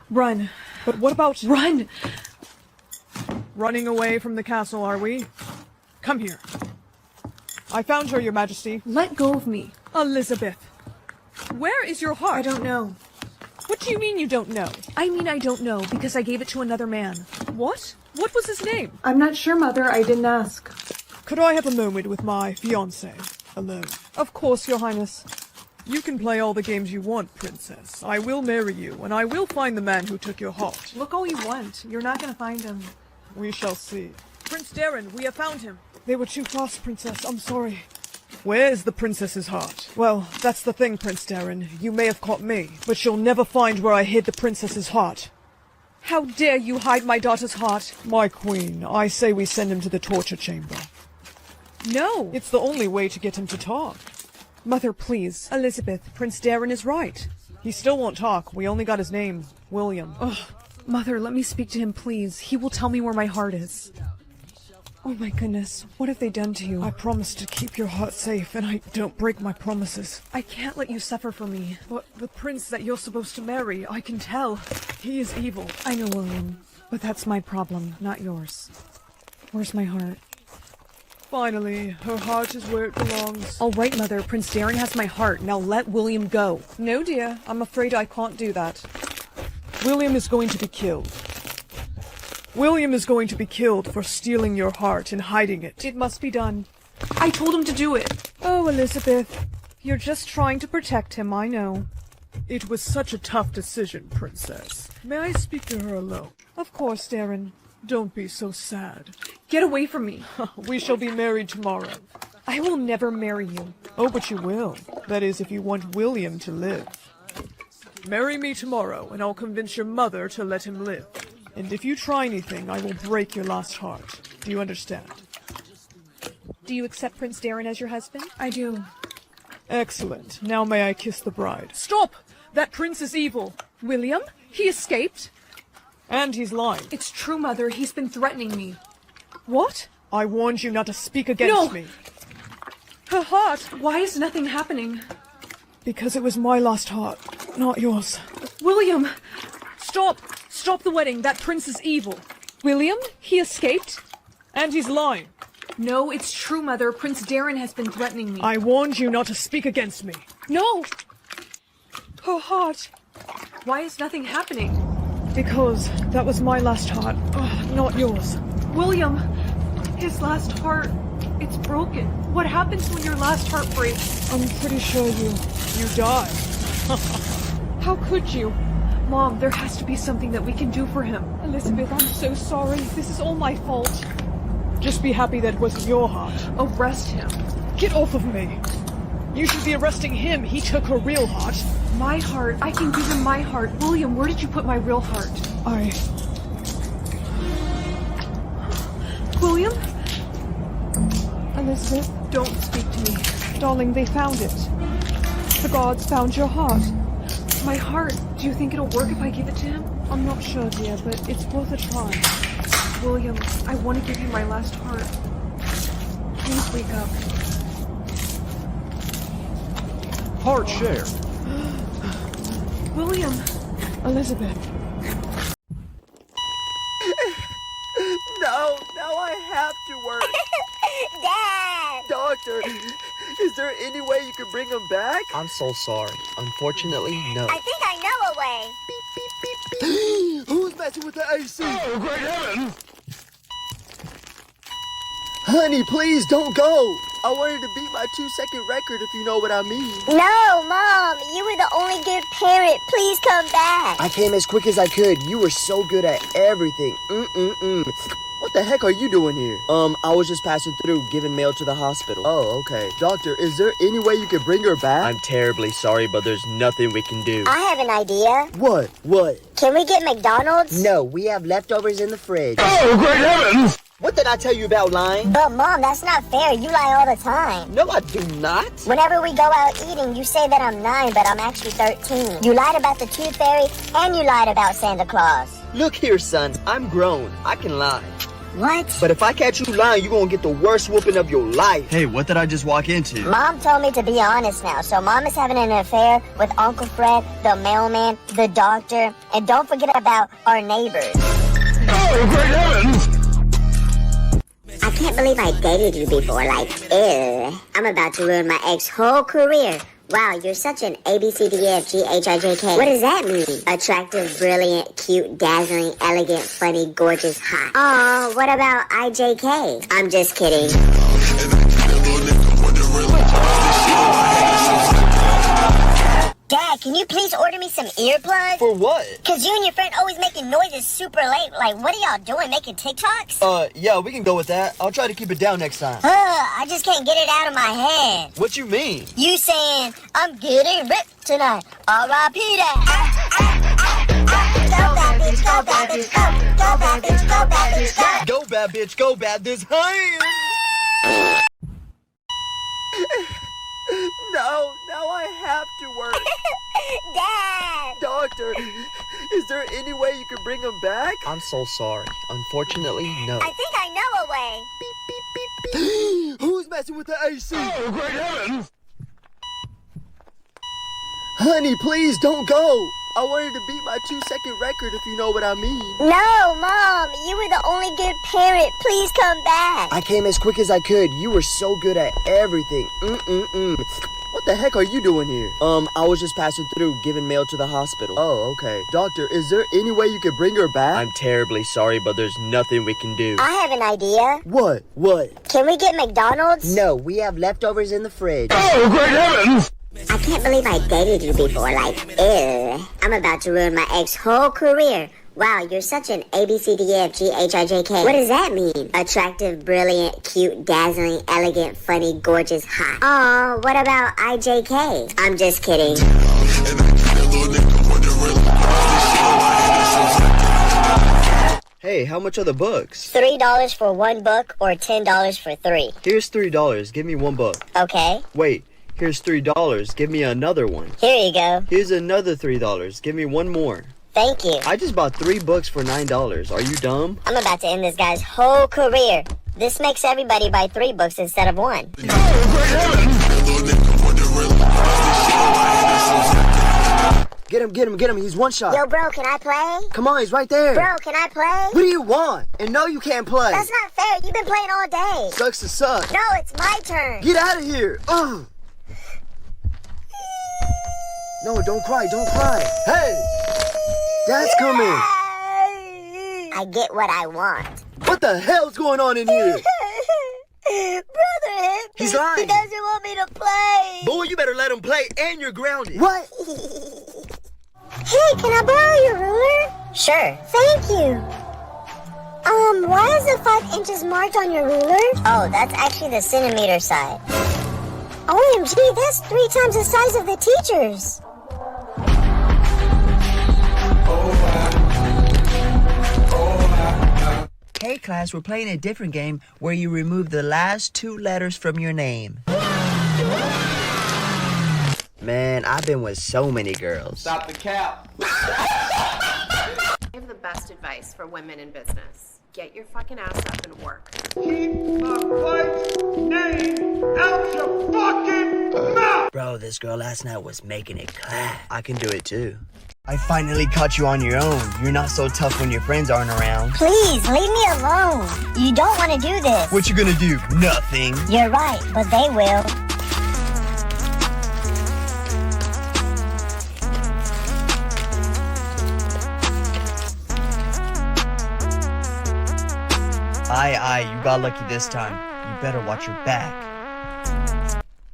[SPEAKER 9] Run.
[SPEAKER 10] But what about...
[SPEAKER 9] Run!
[SPEAKER 10] Running away from the castle, are we? Come here. I found her, Your Majesty.
[SPEAKER 9] Let go of me.
[SPEAKER 10] Elizabeth. Where is your heart?
[SPEAKER 9] I don't know.
[SPEAKER 10] What do you mean you don't know?
[SPEAKER 9] I mean I don't know because I gave it to another man.
[SPEAKER 10] What? What was his name?
[SPEAKER 9] I'm not sure, Mother. I didn't ask.
[SPEAKER 10] Could I have a moment with my fiancé? Alone. Of course, Your Highness. You can play all the games you want, Princess. I will marry you, and I will find the man who took your heart.
[SPEAKER 9] Look all you want. You're not gonna find him.
[SPEAKER 10] We shall see. Prince Darren, we have found him. They were too fast, Princess. I'm sorry. Where is the princess's heart? Well, that's the thing, Prince Darren. You may have caught me, but you'll never find where I hid the princess's heart. How dare you hide my daughter's heart? My queen, I say we send him to the torture chamber. No! It's the only way to get him to talk. Mother, please. Elizabeth, Prince Darren is right. He still won't talk. We only got his name. William. Ugh.
[SPEAKER 9] Mother, let me speak to him, please. He will tell me where my heart is.
[SPEAKER 10] Oh my goodness, what have they done to you? I promised to keep your heart safe, and I don't break my promises.
[SPEAKER 9] I can't let you suffer for me.
[SPEAKER 10] But the prince that you're supposed to marry, I can tell. He is evil.
[SPEAKER 9] I know, William, but that's my problem, not yours. Where's my heart?
[SPEAKER 10] Finally, her heart is where it belongs.
[SPEAKER 9] All right, Mother, Prince Darren has my heart. Now let William go.
[SPEAKER 10] No, dear, I'm afraid I can't do that. William is going to be killed. William is going to be killed for stealing your heart and hiding it. It must be done.
[SPEAKER 9] I told him to do it.
[SPEAKER 10] Oh, Elizabeth, you're just trying to protect him, I know. It was such a tough decision, Princess. May I speak to her alone? Of course, Darren. Don't be so sad.
[SPEAKER 9] Get away from me.
[SPEAKER 10] We shall be married tomorrow.
[SPEAKER 9] I will never marry you.
[SPEAKER 10] Oh, but you will. That is, if you want William to live. Marry me tomorrow, and I'll convince your mother to let him live. And if you try anything, I will break your last heart. Do you understand?
[SPEAKER 9] Do you accept Prince Darren as your husband? I do.
[SPEAKER 10] Excellent. Now may I kiss the bride. Stop! That prince is evil.
[SPEAKER 9] William? He escaped?
[SPEAKER 10] And he's lying.
[SPEAKER 9] It's true, Mother. He's been threatening me.
[SPEAKER 10] What? I warned you not to speak against me. Her heart!
[SPEAKER 9] Why is nothing happening?
[SPEAKER 10] Because it was my last heart, not yours.
[SPEAKER 9] William!
[SPEAKER 10] Stop! Stop the wedding! That prince is evil!
[SPEAKER 9] William? He escaped?
[SPEAKER 10] And he's lying!
[SPEAKER 9] No, it's true, Mother. Prince Darren has been threatening me.
[SPEAKER 10] I warned you not to speak against me!
[SPEAKER 9] No!
[SPEAKER 10] Her heart!
[SPEAKER 9] Why is nothing happening?
[SPEAKER 10] Because that was my last heart, not yours.
[SPEAKER 9] William! His last heart... It's broken. What happens when your last heart breaks?
[SPEAKER 10] I'm pretty sure you die.
[SPEAKER 9] How could you? Mom, there has to be something that we can do for him.
[SPEAKER 10] Elizabeth, I'm so sorry. This is all my fault. Just be happy that it wasn't your heart.
[SPEAKER 9] Arrest him.
[SPEAKER 10] Get off of me. You should be arresting him. He took her real heart.
[SPEAKER 9] My heart? I can give him my heart. William, where did you put my real heart? William?
[SPEAKER 10] Elizabeth?
[SPEAKER 9] Don't speak to me.
[SPEAKER 10] Darling, they found it. The gods found your heart.
[SPEAKER 9] My heart? Do you think it'll work if I give it to him?
[SPEAKER 10] I'm not sure, dear, but it's worth a try.
[SPEAKER 9] William, I want to give you my last heart. Please wake up.
[SPEAKER 8] Heart share.
[SPEAKER 9] William!
[SPEAKER 10] Elizabeth.
[SPEAKER 2] No, now I have to work.
[SPEAKER 3] Dad!
[SPEAKER 2] Doctor, is there any way you could bring him back? I'm so sorry. Unfortunately, no.
[SPEAKER 3] I think I know a way.
[SPEAKER 2] Who's messing with the AC?
[SPEAKER 8] Oh, great heavens!
[SPEAKER 2] Honey, please don't go. I wanted to beat my 2-second record, if you know what I mean.
[SPEAKER 3] No, Mom, you were the only good parent. Please come back.
[SPEAKER 2] I came as quick as I could. You were so good at everything. What the heck are you doing here? I was just passing through, giving mail to the hospital. Oh, okay. Doctor, is there any way you could bring her back? I'm terribly sorry, but there's nothing we can do.
[SPEAKER 3] I have an idea.
[SPEAKER 2] What?
[SPEAKER 3] Can we get McDonald's?
[SPEAKER 2] No, we have leftovers in the fridge.
[SPEAKER 8] Oh, great heavens!
[SPEAKER 2] What did I tell you about lying?
[SPEAKER 3] But Mom, that's not fair. You lie all the time.
[SPEAKER 2] No, I do not.
[SPEAKER 3] Whenever we go out eating, you say that I'm 9, but I'm actually 13. You lied about the Tooth Fairy, and you lied about Santa Claus.
[SPEAKER 2] Look here, son. I'm grown. I can lie.
[SPEAKER 3] What?
[SPEAKER 2] But if I catch you lying, you're gonna get the worst whooping of your life. Hey, what did I just walk into?
[SPEAKER 3] Mom told me to be honest now, so Mom is having an affair with Uncle Fred, the mailman, the doctor, and don't forget about our neighbors.
[SPEAKER 8] Oh, great heavens!
[SPEAKER 3] I can't believe I dated you before. Like, ew. I'm about to ruin my ex's whole career. Wow, you're such an ABCDEFGHIJK. What does that mean? Attractive, brilliant, cute, dazzling, elegant, funny, gorgeous, hot. Oh, what about IJK? I'm just kidding. Dad, can you please order me some earplugs?
[SPEAKER 1] For what?
[SPEAKER 3] Cause you and your friend always making noises super late. Like, what are y'all doing? Making TikToks?
[SPEAKER 1] Yeah, we can go with that. I'll try to keep it down next time.
[SPEAKER 3] I just can't get it out of my head.
[SPEAKER 1] What you mean?
[SPEAKER 3] You saying, I'm getting ripped tonight. R.I.P. that. Go bad bitch, go bad bitch, go. Go bad bitch, go bad bitch, go.
[SPEAKER 1] Go bad bitch, go bad this hand. No, now I have to work.
[SPEAKER 3] Dad!
[SPEAKER 1] Doctor, is there any way you can bring him back? I'm so sorry. Unfortunately, no.
[SPEAKER 3] I think I know a way.
[SPEAKER 1] Beep, beep, beep, beep. Who's messing with the AC?
[SPEAKER 8] Oh, great heavens!
[SPEAKER 1] Honey, please don't go. I wanted to beat my 2-second record, if you know what I mean.
[SPEAKER 3] No, Mom, you were the only good parent. Please come back.
[SPEAKER 1] I came as quick as I could. You were so good at everything. What the heck are you doing here? I was just passing through, giving mail to the hospital. Oh, okay. Doctor, is there any way you could bring her back? I'm terribly sorry, but there's nothing we can do.
[SPEAKER 3] I have an idea.
[SPEAKER 1] What? What?
[SPEAKER 3] Can we get McDonald's?
[SPEAKER 1] No, we have leftovers in the fridge.
[SPEAKER 8] Oh, great heavens!
[SPEAKER 3] I can't believe I dated you before. Like, ew. I'm about to ruin my ex's whole career. Wow, you're such an ABCDEFGHIJK. What does that mean? Attractive, brilliant, cute, dazzling, elegant, funny, gorgeous, hot. Oh, what about IJK? I'm just kidding.
[SPEAKER 1] Hey, how much are the books?
[SPEAKER 3] $3 for one book or $10 for 3.
[SPEAKER 1] Here's $3. Give me one book.
[SPEAKER 3] Okay.
[SPEAKER 1] Wait, here's $3. Give me another one.
[SPEAKER 3] Here you go.
[SPEAKER 1] Here's another $3. Give me one more.
[SPEAKER 3] Thank you.
[SPEAKER 1] I just bought 3 books for $9. Are you dumb?
[SPEAKER 3] I'm about to end this guy's whole career. This makes everybody buy 3 books instead of 1.
[SPEAKER 1] Get him. He's one shot.
[SPEAKER 3] Yo, bro, can I play?
[SPEAKER 1] Come on, he's right there.
[SPEAKER 3] Bro, can I play?
[SPEAKER 1] What do you want? And no, you can't play.
[SPEAKER 3] That's not fair. You've been playing all day.
[SPEAKER 1] Sucks to suck.
[SPEAKER 3] No, it's my turn.
[SPEAKER 1] Get out of here. Ugh. No, don't cry. Hey! Dad's coming.
[SPEAKER 3] I get what I want.
[SPEAKER 1] What the hell's going on in here?
[SPEAKER 3] Brother hit me.
[SPEAKER 1] He's lying.
[SPEAKER 3] He doesn't want me to play.
[SPEAKER 1] Boy, you better let him play and you're grounded.
[SPEAKER 3] What? Hey, can I borrow your ruler? Sure. Thank you. Why is the 5 inches marked on your ruler? Oh, that's actually the centimeter side. OMG, that's 3 times the size of the teacher's.
[SPEAKER 1] Hey class, we're playing a different game where you remove the last 2 letters from your name. Man, I've been with so many girls.
[SPEAKER 11] Stop the cap.
[SPEAKER 12] I have the best advice for women in business. Get your fucking ass up and work.
[SPEAKER 4] Keep my wife's name out your fucking mouth!
[SPEAKER 1] Bro, this girl last night was making it clap. I can do it too. I finally caught you on your own. You're not so tough when your friends aren't around.
[SPEAKER 3] Please, leave me alone. You don't want to do this.
[SPEAKER 1] What you gonna do? Nothing.
[SPEAKER 3] You're right, but they will.
[SPEAKER 1] Aye, you got lucky this time. You better watch your back.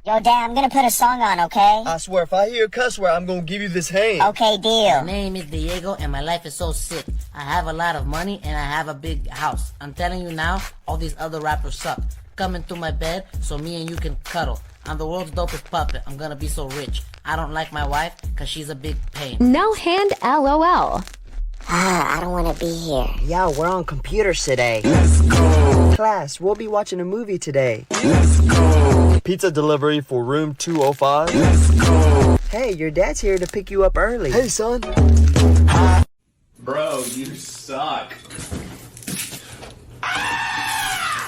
[SPEAKER 3] Yo, Dad, I'm gonna put a song on, okay?
[SPEAKER 1] I swear, if I hear a cuss word, I'm gonna give you this hand.
[SPEAKER 3] Okay, deal.
[SPEAKER 13] My name is Diego, and my life is so sick. I have a lot of money, and I have a big house. I'm telling you now, all these other rappers suck. Come into my bed so me and you can cuddle. I'm the world's dopest puppet. I'm gonna be so rich. I don't like my wife, cause she's a big pain.
[SPEAKER 14] No hand LOL.
[SPEAKER 3] I don't want to be here.
[SPEAKER 1] Yeah, we're on computers today. Let's go. Class, we'll be watching a movie today. Let's go. Pizza delivery for room 205. Let's go. Hey, your dad's here to pick you up early. Hey, son.
[SPEAKER 6] Bro, you suck.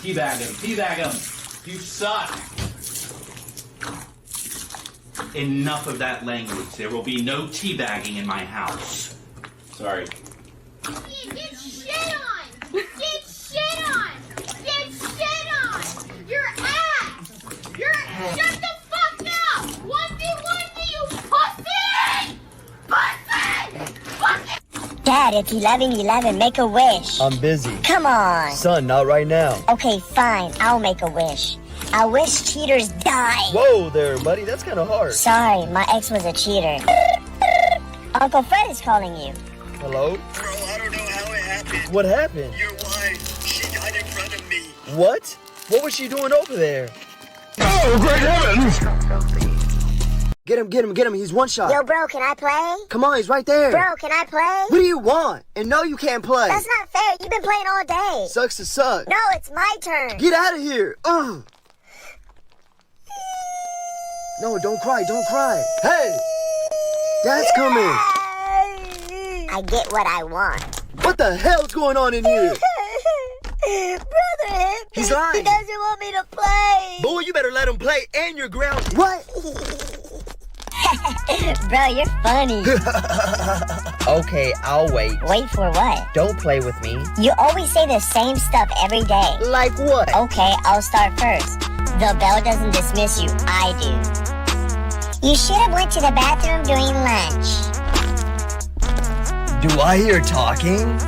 [SPEAKER 6] Teabag him. You suck. Enough of that language. There will be no teabagging in my house. Sorry.
[SPEAKER 7] Get shit on! Get shit on! Get shit
[SPEAKER 3] Dad, it's 11:11. Make a wish.
[SPEAKER 2] I'm busy.
[SPEAKER 3] Come on.
[SPEAKER 2] Son, not right now.
[SPEAKER 3] Okay, fine. I'll make a wish. I wish cheaters die.
[SPEAKER 2] Whoa there, buddy. That's kind of hard.
[SPEAKER 3] Sorry, my ex was a cheater. Uncle Fred is calling you.
[SPEAKER 2] Hello?
[SPEAKER 11] Bro, I don't know how it happened.
[SPEAKER 2] What happened?
[SPEAKER 11] Your wife, she died in front of me.
[SPEAKER 2] What? What was she doing over there?
[SPEAKER 8] Oh, great heavens!
[SPEAKER 2] Get him. He's one shot.
[SPEAKER 3] Yo, bro, can I play?
[SPEAKER 2] Come on, he's right there.
[SPEAKER 3] Bro, can I play?
[SPEAKER 2] What do you want? And no, you can't play.
[SPEAKER 3] That's not fair. You've been playing all day.
[SPEAKER 2] Sucks to suck.
[SPEAKER 3] No, it's my turn.
[SPEAKER 2] Get out of here. No, don't cry. Hey! Dad's coming.
[SPEAKER 3] I get what I want.
[SPEAKER 2] What the hell's going on in here?
[SPEAKER 3] Brother hit me.
[SPEAKER 2] He's lying.
[SPEAKER 3] He doesn't want me to play.
[SPEAKER 2] Boy, you better let him play and you're grounded.
[SPEAKER 3] What? Bro, you're funny.
[SPEAKER 1] Okay, I'll wait.
[SPEAKER 3] Wait for what?
[SPEAKER 1] Don't play with me.
[SPEAKER 3] You always say the same stuff every day.
[SPEAKER 1] Like what?
[SPEAKER 3] Okay, I'll start first. The bell doesn't dismiss you. I do. You should have went to the bathroom during lunch.
[SPEAKER 1] Do I hear talking?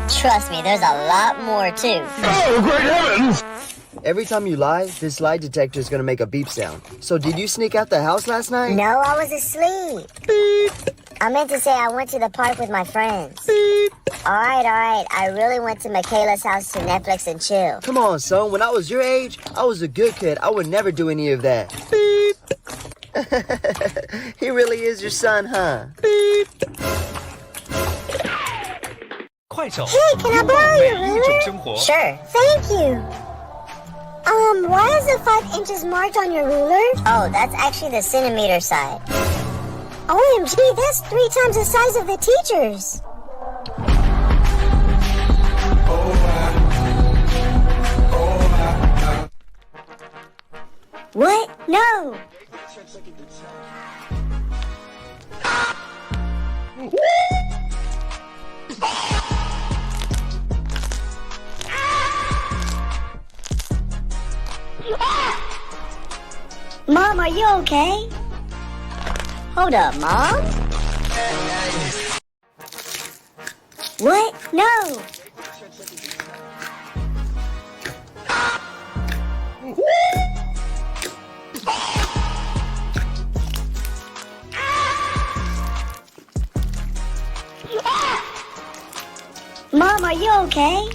[SPEAKER 3] Trust me, there's a lot more too.
[SPEAKER 8] Oh, great heavens!
[SPEAKER 2] Every time you lie, this lie detector is gonna make a beep sound. So did you sneak out the house last night?
[SPEAKER 3] No, I was asleep. Beep. I meant to say I went to the park with my friends. Beep. Alright. I really went to Michaela's house to Netflix and chill.
[SPEAKER 2] Come on, son. When I was your age, I was a good kid. I would never do any of that. Beep. He really is your son, huh? Beep.
[SPEAKER 3] Hey, can I borrow your ruler? Sure. Thank you. Why is it 5 inches marked on your ruler? Oh, that's actually the centimeter side. OMG, that's 3 times the size of the teacher's. What? No! Mom, are you okay? Hold up, Mom? What? No! Mom, are you okay?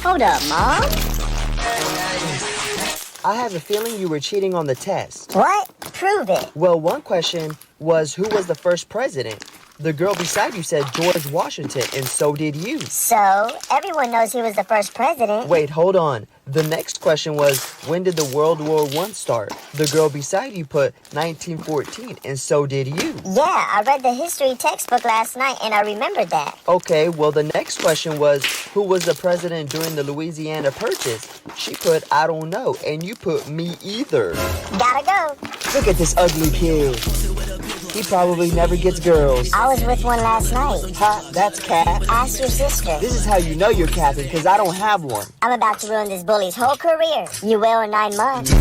[SPEAKER 3] Hold up, Mom?
[SPEAKER 2] I have a feeling you were cheating on the test.
[SPEAKER 3] What? Prove it.
[SPEAKER 2] Well, one question was who was the first president? The girl beside you said George Washington, and so did you.
[SPEAKER 3] So, everyone knows he was the first president.
[SPEAKER 2] Wait, hold on. The next question was, when did the World War I start? The girl beside you put 1914, and so did you.
[SPEAKER 3] Yeah, I read the history textbook last night, and I remembered that.
[SPEAKER 2] Okay, well, the next question was, who was the president during the Louisiana Purchase? She put, I don't know, and you put me either.
[SPEAKER 3] Gotta go.
[SPEAKER 2] Look at this ugly kid. He probably never gets girls.
[SPEAKER 3] I was with one last night.
[SPEAKER 2] Huh? That's cat.
[SPEAKER 3] Ask your sister.
[SPEAKER 2] This is how you know you're capping, because I don't have one.
[SPEAKER 3] I'm about to ruin this bully's whole career. You will in 9 months.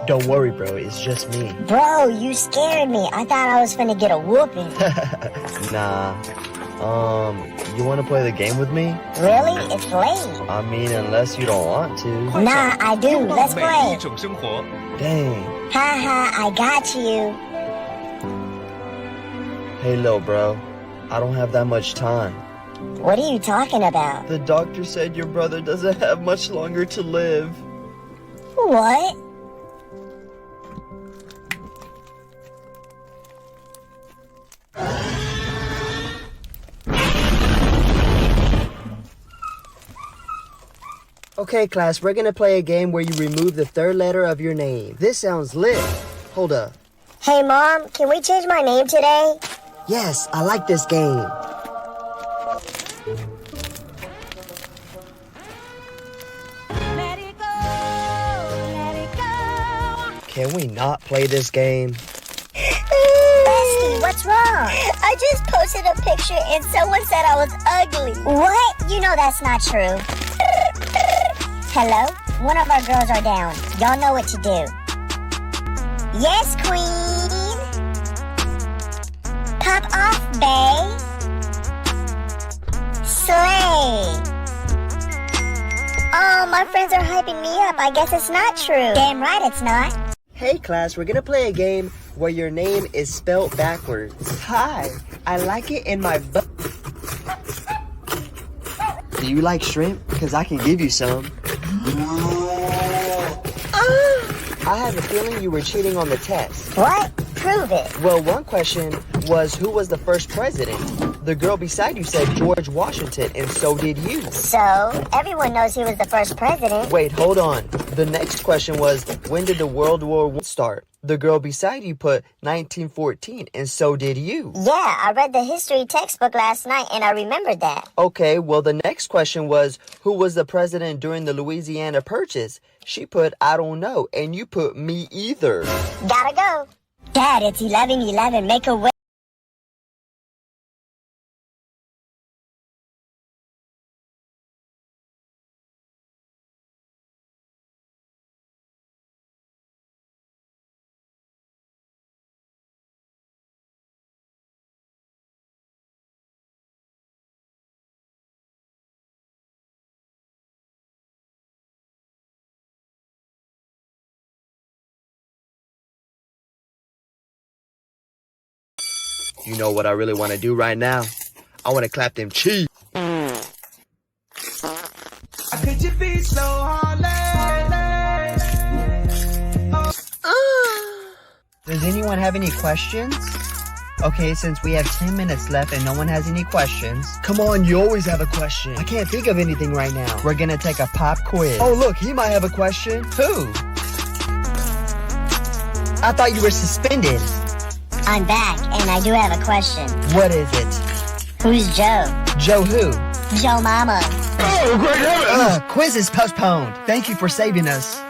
[SPEAKER 2] Don't worry, bro. It's just me.
[SPEAKER 3] Bro, you scared me. I thought I was finna get a whooping.
[SPEAKER 2] Nah. You want to play the game with me?
[SPEAKER 3] Really? It's late.
[SPEAKER 2] I mean, unless you don't want to.
[SPEAKER 3] Nah, I do. Let's play.
[SPEAKER 2] Dang.
[SPEAKER 3] Haha, I got you.
[SPEAKER 2] Hey, little bro. I don't have that much time.
[SPEAKER 3] What are you talking about?
[SPEAKER 2] The doctor said your brother doesn't have much longer to live.
[SPEAKER 3] What?
[SPEAKER 2] Okay, class, we're gonna play a game where you remove the 3rd letter of your name. This sounds lit. Hold up.
[SPEAKER 3] Hey, Mom, can we change my name today?
[SPEAKER 2] Yes, I like this game.
[SPEAKER 3] Let it go, let it go.
[SPEAKER 2] Can we not play this game?
[SPEAKER 3] Bestie, what's wrong? I just posted a picture and someone said I was ugly. What? You know that's not true. Hello? one of our girls are down. Y'all know what to do. Yes, queen. Pop off, bae. Slay. Oh, my friends are hyping me up. I guess it's not true. Damn right it's not.
[SPEAKER 2] Hey class, we're gonna play a game where your name is spelled backwards. Hi, I like it in my butt. Do you like shrimp? Because I can give you some. I have a feeling you were cheating on the test.
[SPEAKER 3] What? Prove it.
[SPEAKER 2] Well, one question was who was the first president? The girl beside you said George Washington, and so did you.
[SPEAKER 3] So, everyone knows he was the first president.
[SPEAKER 2] Wait, hold on. The next question was, when did the World War I start? The girl beside you put 1914, and so did you.
[SPEAKER 3] Yeah, I read the history textbook last night, and I remembered that.
[SPEAKER 2] Okay, well, the next question was, who was the president during the Louisiana Purchase? She put, I don't know, and you put me either.
[SPEAKER 3] Gotta go. Dad, it's 11:11. Make a way.
[SPEAKER 2] You know what I really want to do right now? I want to clap them cheeks.
[SPEAKER 4] I could you be so hard
[SPEAKER 1] Does anyone have any questions? Okay, since we have 10 minutes left and no one has any questions.
[SPEAKER 2] Come on, you always have a question.
[SPEAKER 1] I can't think of anything right now. We're gonna take a pop quiz.
[SPEAKER 2] Oh, look, he might have a question.
[SPEAKER 1] Who? I thought you were suspended.
[SPEAKER 3] I'm back, and I do have a question.
[SPEAKER 1] What is it?
[SPEAKER 3] Who's Joe?
[SPEAKER 1] Joe who?
[SPEAKER 3] Joe Mama.
[SPEAKER 8] Oh, great heavens!
[SPEAKER 1] Quiz is postponed. Thank you for saving us.